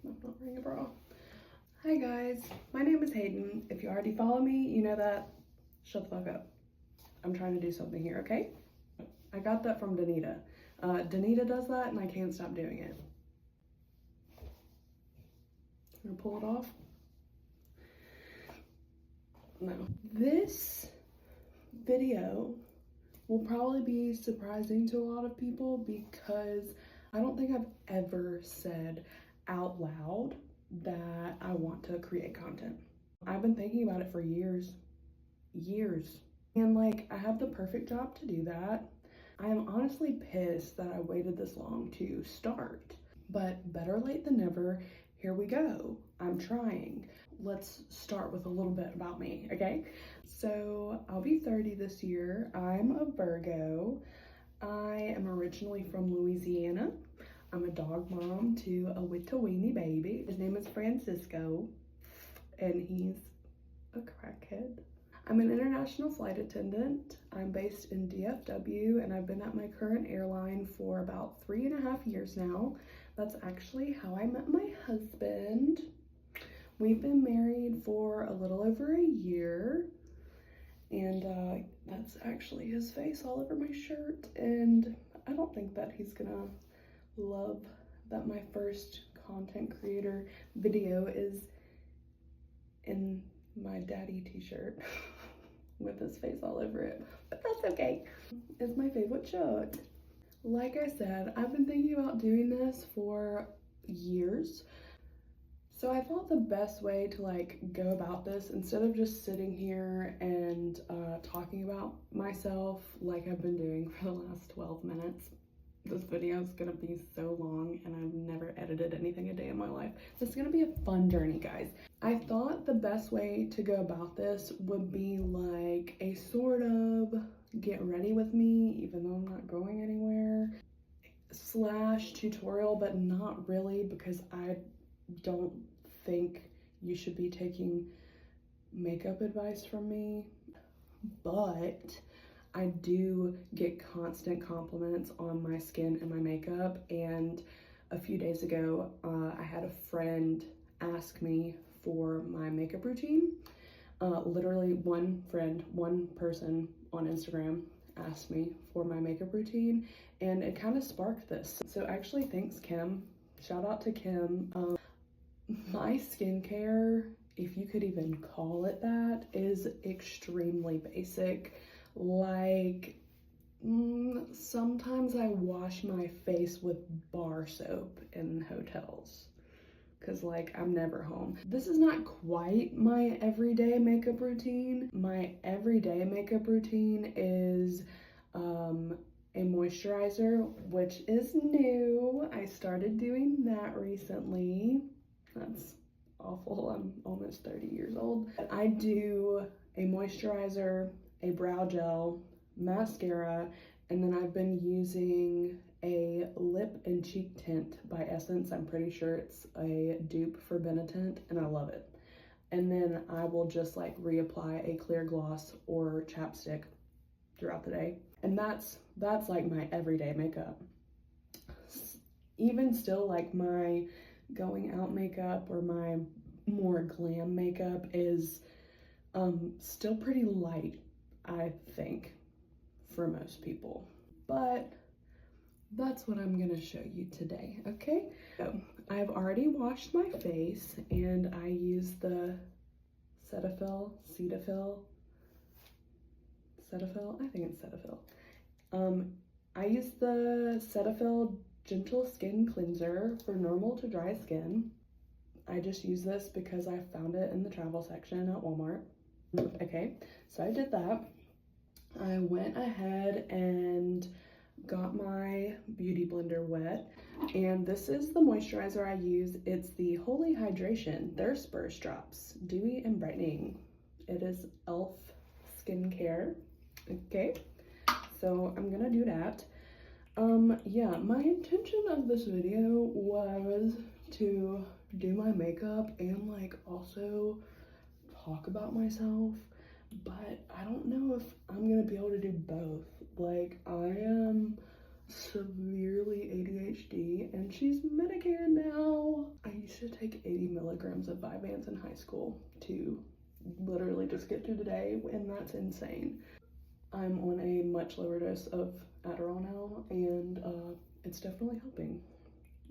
I'm not wearing a bra. Hi guys, my name is Hayden. If you already follow me, you know that. Shut the fuck up. I'm trying to do something here, okay? I got that from Danita. Danita does that and I can't stop doing it. I'm gonna pull it off. No. This video will probably be surprising to a lot of people because I don't think I've ever said out loud that I want to create content. I've been thinking about it for years. And like, I have the perfect job to do that. I am honestly pissed that I waited this long to start, but better late than never. Here we go. I'm trying. Let's start with a little bit about me, okay? So I'll be 30 this year. I'm a Virgo. I am originally from Louisiana. I'm a dog mom to a witty baby. His name is Francisco, and he's a crackhead. I'm an international flight attendant. I'm based in DFW, and I've been at my current airline for about 3.5 years now. That's actually how I met my husband. We've been married for a little over a year, and that's actually his face all over my shirt, and I don't think that he's gonna love that my first content creator video is in my daddy t-shirt with his face all over it, but that's okay. It's my favorite shirt. Like I said, I've been thinking about doing this for years. So I thought the best way to like go about this, instead of just sitting here and talking about myself like I've been doing for the last 12 minutes, this video is gonna be so long and I've never edited anything a day in my life. This is gonna be a fun journey, guys. I thought the best way to go about this would be like a sort of get ready with me, even though I'm not going anywhere, / tutorial, but not really, because I don't think you should be taking makeup advice from me, but I do get constant compliments on my skin and my makeup, and a few days ago, I had a friend ask me for my makeup routine. Literally one person on Instagram asked me for my makeup routine, and it kind of sparked this. So actually, thanks Kim. Shout out to Kim. My skincare, if you could even call it that, is extremely basic. Like, sometimes I wash my face with bar soap in hotels because like I'm never home. This is not quite my everyday makeup routine. My everyday makeup routine is a moisturizer, which is new. I started doing that recently. That's awful. I'm almost 30 years old. I do a moisturizer, a brow gel, mascara, and then I've been using a lip and cheek tint by Essence. I'm pretty sure it's a dupe for Benetint, and I love it. And then I will just like reapply a clear gloss or chapstick throughout the day. And that's like my everyday makeup. Even still, like my going out makeup or my more glam makeup is still pretty light, I think, for most people. But that's what I'm gonna show you today, okay? So I've already washed my face, and I use the Cetaphil, I think it's Cetaphil. I use the Cetaphil Gentle Skin Cleanser for normal to dry skin. I just use this because I found it in the travel section at Walmart. Okay, so I did that. I went ahead and got my beauty blender wet, and this is the moisturizer I use. It's the Holy Hydration Thirst Burst Drops, Dewy and Brightening. It is e.l.f. skincare. Okay, so I'm gonna do that. Yeah, my intention of this video was to do my makeup and like also talk about myself, but I don't know if I'm gonna be able to do both. Like, I am severely ADHD and she's medicated now. I used to take 80 milligrams of Vyvanse in high school to literally just get through the day, and that's insane. I'm on a much lower dose of Adderall now, and it's definitely helping,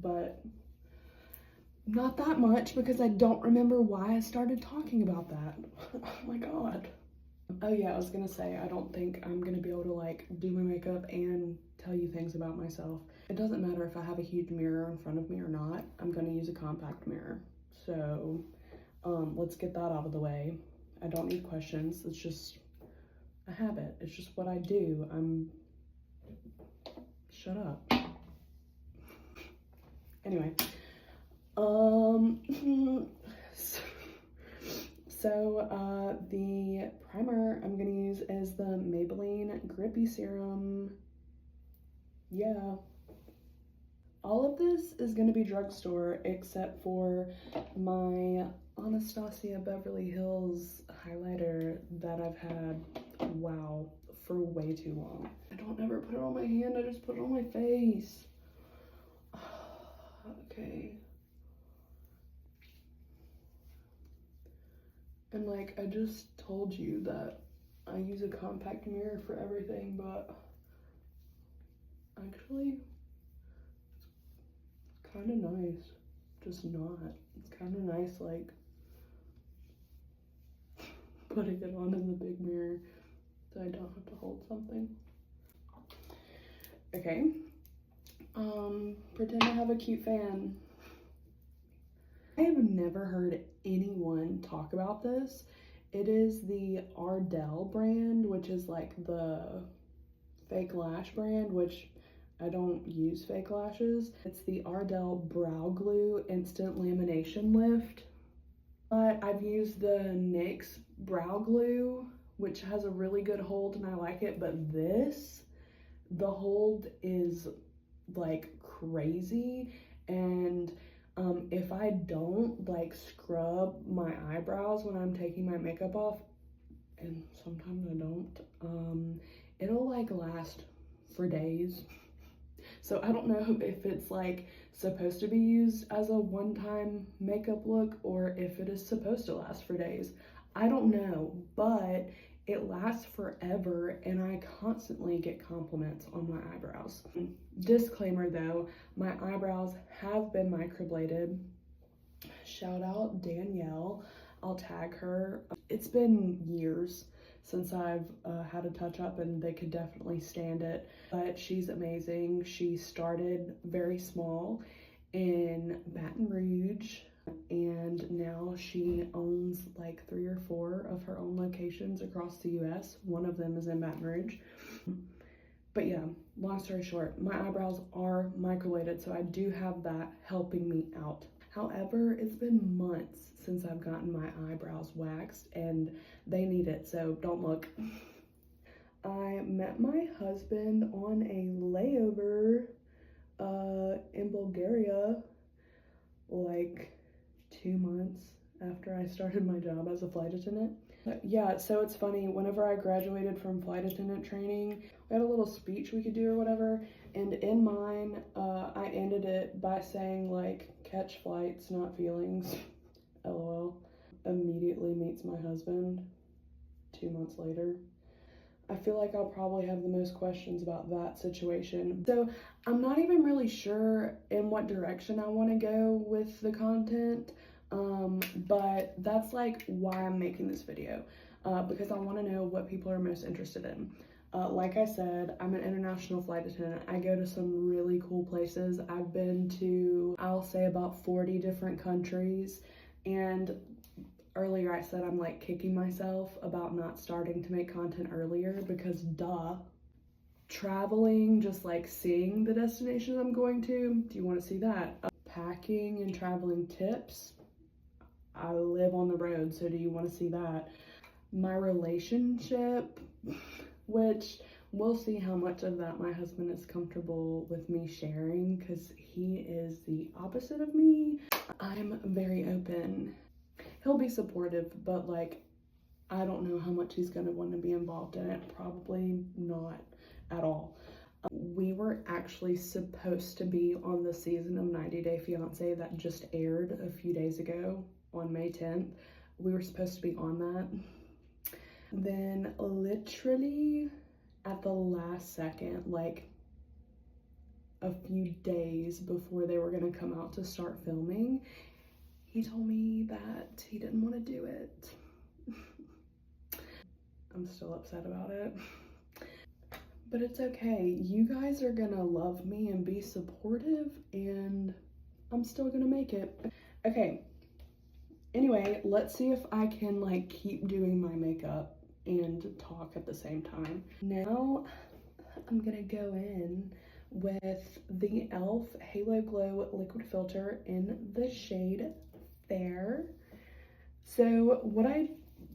but not that much because I don't remember why I started talking about that. Oh my god. Oh yeah, I was gonna say, I don't think I'm gonna be able to like do my makeup and tell you things about myself. It doesn't matter if I have a huge mirror in front of me or not. I'm gonna use a compact mirror. So let's get that out of the way. I don't need questions. It's just a habit. It's just what I do. Shut up. Anyway, so the primer I'm gonna use is the Maybelline Grippy Serum. Yeah. All of this is gonna be drugstore except for my Anastasia Beverly Hills highlighter that I've had, wow, for way too long. I don't ever put it on my hand, I just put it on my face. Okay. And like, I just told you that I use a compact mirror for everything, but actually, it's kind of nice. Just not. It's kind of nice, like, putting it on in the big mirror so I don't have to hold something. Okay. Pretend I have a cute fan. I have never heard anyone talk about this. It is the Ardell brand, which is like the fake lash brand, which I don't use fake lashes. It's the Ardell Brow Glue Instant Lamination Lift. But I've used the NYX Brow Glue, which has a really good hold and I like it, but this, the hold is like crazy, and if I don't like scrub my eyebrows when I'm taking my makeup off, and sometimes I don't, it'll like last for days. So I don't know if it's like supposed to be used as a one-time makeup look or if it is supposed to last for days. I don't know, but it lasts forever and I constantly get compliments on my eyebrows. Disclaimer though, my eyebrows have been microbladed. Shout out Danielle, I'll tag her. It's been years since I've had a touch up and they could definitely stand it, but she's amazing. She started very small in Baton Rouge, and now she owns like 3 or 4 of her own locations across the US. One of them is in Baton Rouge. But yeah, long story short, my eyebrows are microbladed, so I do have that helping me out. However, it's been months since I've gotten my eyebrows waxed and they need it, so don't look. I met my husband on a layover in Bulgaria like 2 months after I started my job as a flight attendant. Yeah, so it's funny, whenever I graduated from flight attendant training, we had a little speech we could do or whatever, and in mine, I ended it by saying like, catch flights, not feelings, LOL. Immediately meets my husband 2 months later. I feel like I'll probably have the most questions about that situation. So I'm not even really sure in what direction I want to go with the content, but that's like why I'm making this video, because I want to know what people are most interested in. Like I said, I'm an international flight attendant. I go to some really cool places. I've been to, I'll say about 40 different countries, and earlier I said I'm like kicking myself about not starting to make content earlier because duh. Traveling, just like seeing the destinations I'm going to, do you want to see that? Packing and traveling tips, I live on the road, so do you want to see that? My relationship, which we'll see how much of that my husband is comfortable with me sharing because he is the opposite of me. I'm very open. He'll be supportive, but like, I don't know how much he's gonna want to be involved in it. Probably not at all. We were actually supposed to be on the season of 90 Day Fiancé that just aired a few days ago on May 10th. We were supposed to be on that. Then literally at the last second, like a few days before they were gonna come out to start filming, he told me that he didn't want to do it. I'm still upset about it. But it's okay. You guys are gonna love me and be supportive, and I'm still gonna make it. Okay. Anyway, let's see if I can like keep doing my makeup and talk at the same time. Now I'm gonna go in with the e.l.f. Halo Glow Liquid Filter in the shade Fair. So what I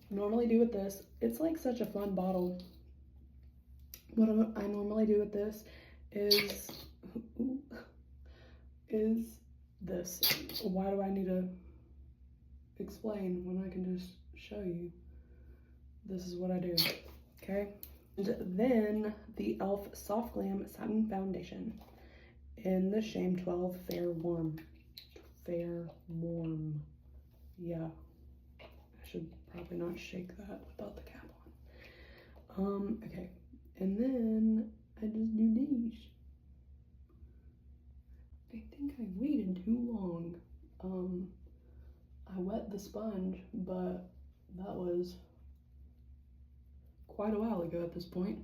normally do with this, it's like such a fun bottle. What I normally do with this is this. Why do I need to explain when I can just show you? This is what I do, okay? And then the e.l.f. Soft Glam Satin Foundation in the shade 12 Fair Warm. Fair Warm. Yeah. I should probably not shake that without the cap on. Okay. And then I just do these. I think I waited too long. I wet the sponge, but that was quite a while ago at this point.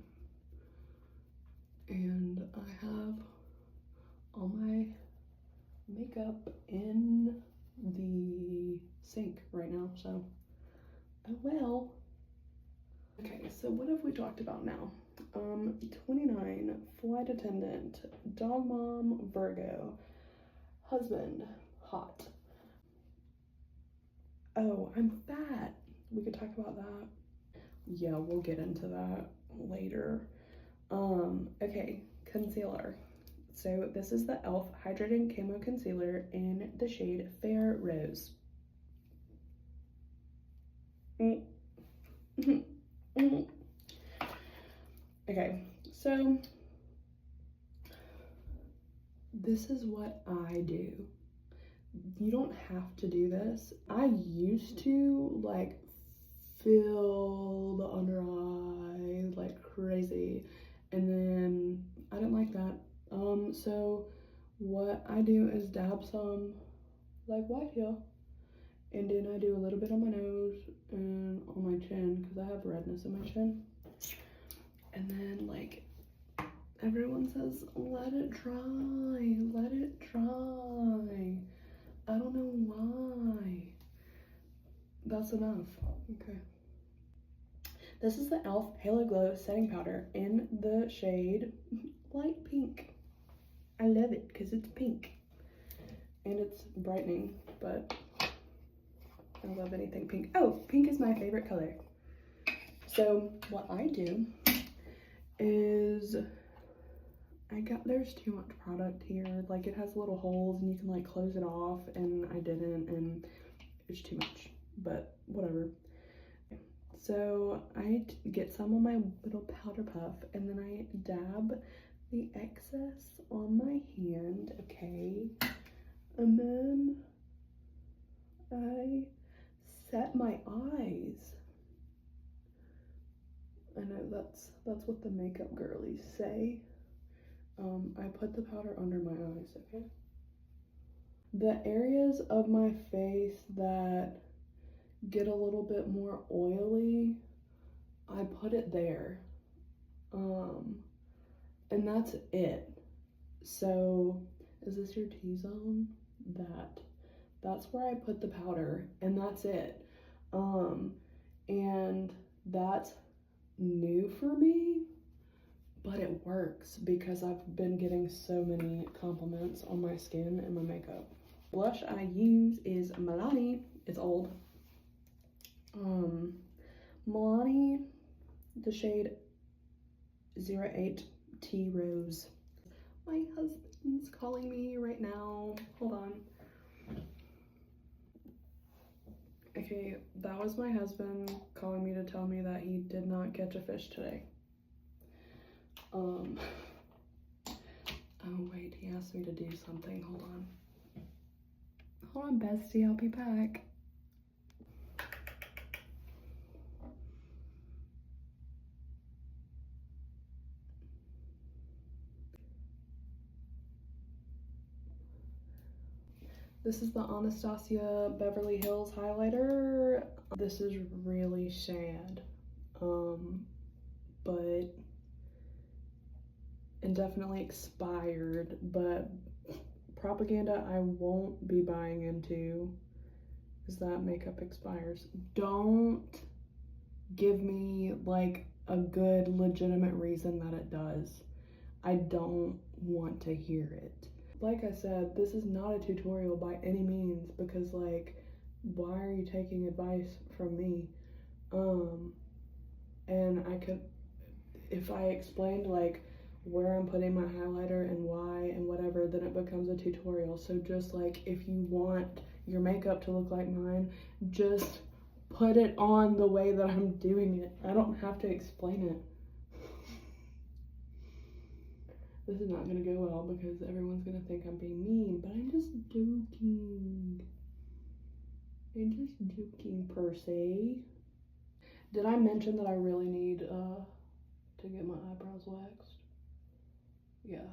And I have all my makeup in the sink right now, so oh well. Okay, so what have we talked about now? 29, flight attendant, dog mom, Virgo, husband, hot. Oh, I'm fat. We could talk about that. Yeah, we'll get into that later. Okay, concealer. So this is the e.l.f. Hydrating Camo Concealer in the shade Fair Rose. Okay, so this is what I do. You don't have to do this. I used to like fill the under eye like crazy, and then I didn't like that. So what I do is dab some like white here, and then I do a little bit on my nose and on my chin because I have redness in my chin. And then like everyone says, let it dry, let it dry. I don't know why. That's enough. Okay. This is the e.l.f. Halo Glow Setting Powder in the shade Light Pink. I love it because it's pink. And it's brightening, but I love anything pink. Oh, pink is my favorite color. So what I do is there's too much product here. Like it has little holes and you can like close it off, and I didn't, and it's too much, but whatever. So I get some on my little powder puff, and then I dab the excess on my hand, okay? And then I set my eyes. I know that's what the makeup girlies say. I put the powder under my eyes, okay? The areas of my face that get a little bit more oily, I put it there. And that's it. So, is this your T-zone? That's where I put the powder, and that's it. And that's new for me, but it works because I've been getting so many compliments on my skin and my makeup. Blush I use is Milani. It's old. Milani, the shade 08 Tea Rose. My husband's calling me right now. Hold on. Okay, that was my husband calling me to tell me that he did not catch a fish today. Oh wait, he asked me to do something. Hold on. Hold on, bestie, I'll be back. This is the Anastasia Beverly Hills highlighter. This is really sad, but indefinitely expired, but propaganda I won't be buying into is that makeup expires. Don't give me like a good legitimate reason that it does. I don't want to hear it. Like I said, this is not a tutorial by any means, because like, why are you taking advice from me? And I could, if I explained like where I'm putting my highlighter and why and whatever, then it becomes a tutorial. So just like, if you want your makeup to look like mine, just put it on the way that I'm doing it. I don't have to explain it. This is not gonna go well because everyone's gonna think I'm being mean, but I'm just joking. I'm just joking, per se. Did I mention that I really need to get my eyebrows waxed? Yeah,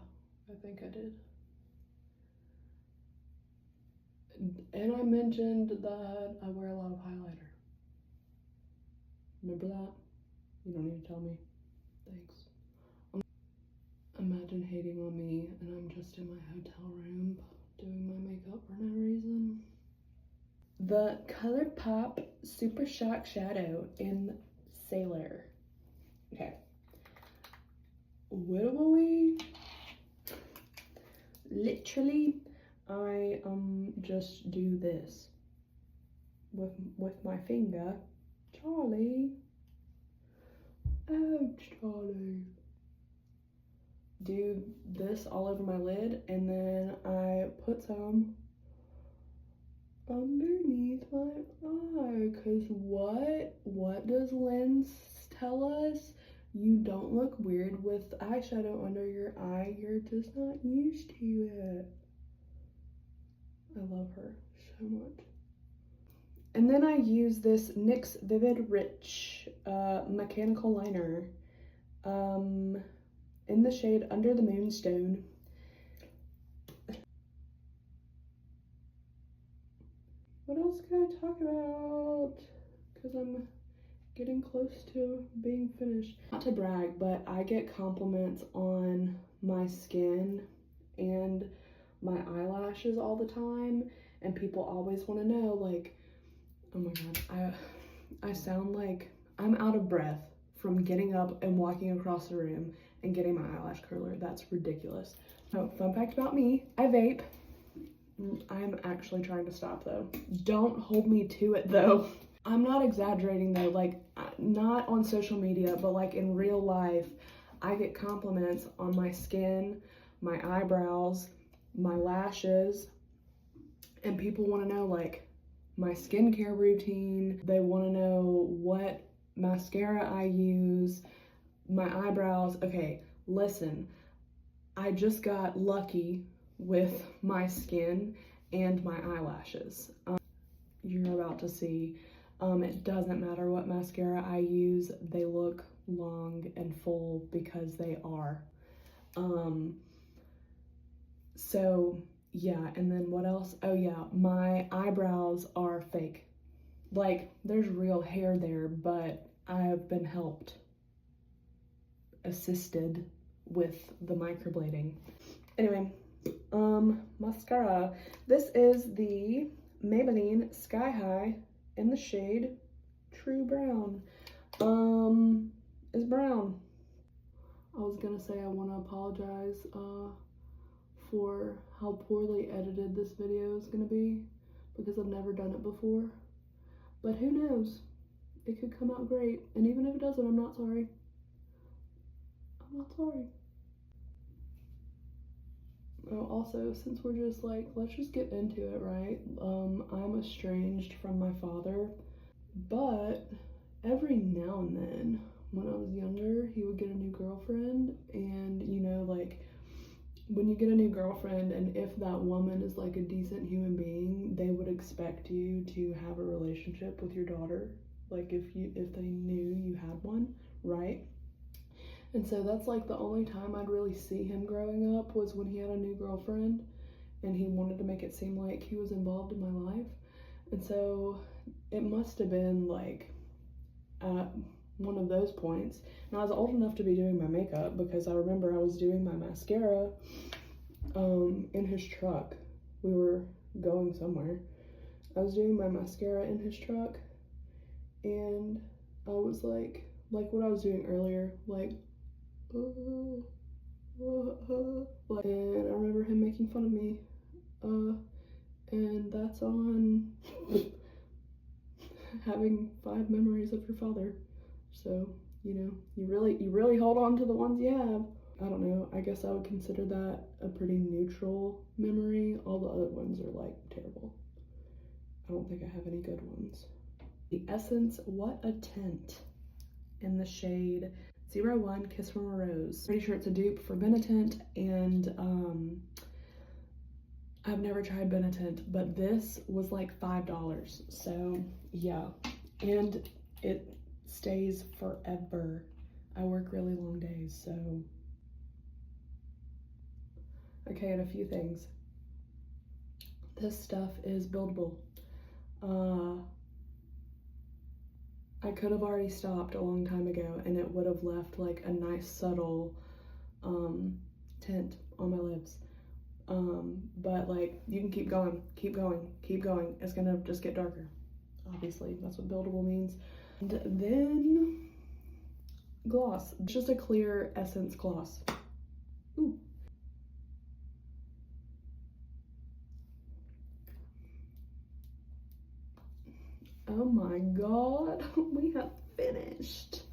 I think I did. And I mentioned that I wear a lot of highlighter. Remember that? You don't need to tell me. Thanks. Imagine hating on me and I'm just in my hotel room doing my makeup for no reason. The ColourPop Super Shock Shadow in Sailor. Okay. Wittaway. Literally, I just do this with my finger. Charlie. Oh, Charlie. Do this all over my lid, and then I put some underneath my eye, because what does Lens tell us? You don't look weird with eyeshadow under your eye. You're just not used to it. I love her so much. And then I use this NYX Vivid Rich mechanical liner in the shade Under the Moonstone. What else can I talk about? Because I'm getting close to being finished. Not to brag, but I get compliments on my skin and my eyelashes all the time, and people always want to know, like, oh my god, I sound like I'm out of breath from getting up and walking across the room and getting my eyelash curler. That's ridiculous. Oh, fun fact about me, I vape. I'm actually trying to stop though. Don't hold me to it though. I'm not exaggerating though, like not on social media, but like in real life, I get compliments on my skin, my eyebrows, my lashes, and people want to know like my skincare routine. They want to know what mascara I use, my eyebrows. Okay, listen, I just got lucky with my skin and my eyelashes. You're about to see. It doesn't matter what mascara I use, they look long and full because they are. So yeah, and then what else? Oh yeah, my eyebrows are fake. Like, there's real hair there, but I've been assisted with the microblading. Anyway, mascara. This is the Maybelline Sky High in the shade True Brown. It's brown. I was gonna say I want to apologize for how poorly edited this video is gonna be, because I've never done it before. But who knows? It could come out great. And even if it doesn't, I'm not sorry. I'm not sorry. Oh, also, since we're just like, let's just get into it, right? I'm estranged from my father, but every now and then, when I was younger, he would get a new girlfriend, and you know, like, when you get a new girlfriend, and if that woman is like a decent human being, they would expect you to have a relationship with your daughter, like if they knew you had one, right? And so that's like the only time I'd really see him growing up was when he had a new girlfriend and he wanted to make it seem like he was involved in my life. And so it must have been like at one of those points. And I was old enough to be doing my makeup because I remember I was doing my mascara in his truck. We were going somewhere. I was doing my mascara in his truck, and I was like what I was doing earlier, like, and I remember him making fun of me, and that's on having 5 memories of your father. So, you know, you really hold on to the ones you have. I don't know, I guess I would consider that a pretty neutral memory. All the other ones are like terrible. I don't think I have any good ones. The Essence What a Tint in the shade 01 Kiss from a Rose. Pretty sure it's a dupe for Benetint, and I've never tried Benetint, but this was like $5. So yeah, and it stays forever. I work really long days, so. Okay, and a few things. This stuff is buildable. I could have already stopped a long time ago and it would have left like a nice subtle tint on my lips. But like, you can keep going, keep going, keep going. It's gonna just get darker. Obviously, that's what buildable means. And then gloss. It's just a clear Essence gloss. Ooh. Oh my god, we have finished.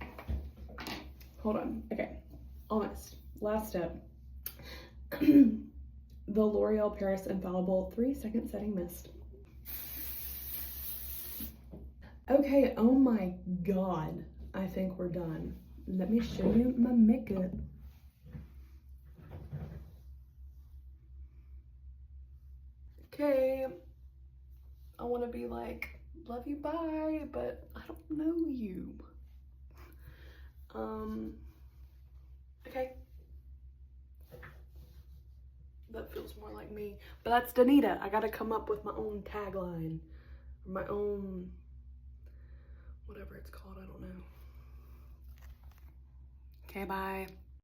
Hold on, okay, almost. Last step. The L'Oreal Paris Infallible 3-second setting mist. Okay, oh my god, I think we're done. Let me show you my makeup. Okay, I want to be like, love you, bye, but I don't know you. Okay. That feels more like me. But that's Danita. I gotta come up with my own tagline. Or my own, whatever it's called, I don't know. Okay, bye.